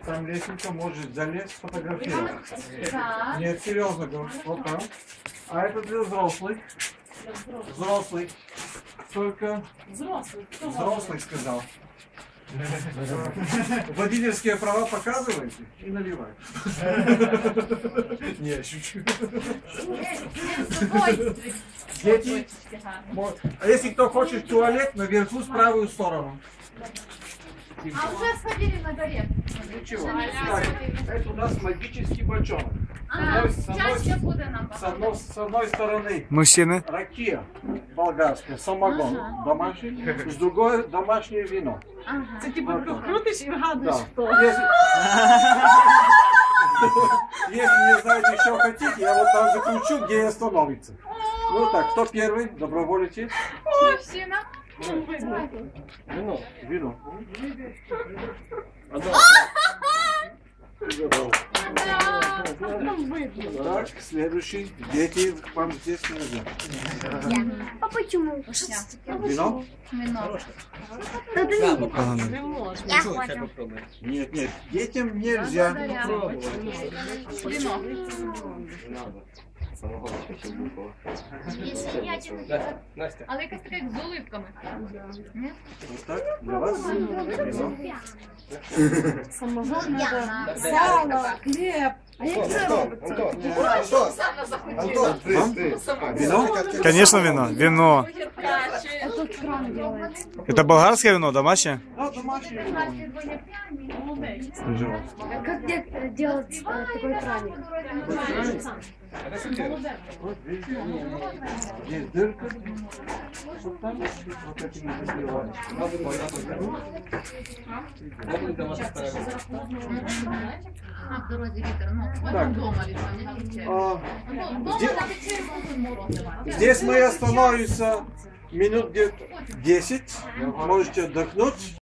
Там лестница, может залезть, сфотографировать. Так. Нет, серьезно говорю, вот там. А это для взрослых. Взрослый. Только взрослый сказал. Водительские права показываете и наливайте. Не, шучу. Дети, а если кто хочет в туалет, наверху в правую сторону. А уже сходили на горе. Ничего. Так, это у нас магический бочонок. Счастье будет нам. С одной стороны Мужчины. ракия болгарская, самогон домашний, с другой домашнее вино. Це типу крутиш і вгадуєш, Да. хто. Если не знаете, что хотите, я вот там закручу, где остановится. Ну так, кто первый? Доброволите? Мужчина. Вино. Вино. Так, следующий. Дети, вам здесь нельзя. А почему? Вино? Вино. Я хочу. Нет, нет, детям нельзя. Вино. Если я тебе... Але якась така як з оливками. Ні? Вот так, для вас вино. Самогон надо, сало, хліб. А як це робиться? Вино? Конечно, вино. Вино. Тут кран делается. Это болгарское вино, домашнее? Да, домашнее вино. А как делать такой краник? Вот видите, здесь дырка. Вот там вот этим закрываем. А в дорозі вітер, ну, Так. вдома вітер, не А, Дома Где- навіть через мороз немає. Здесь мы остановимся минут где-то 10. Можете отдохнуть.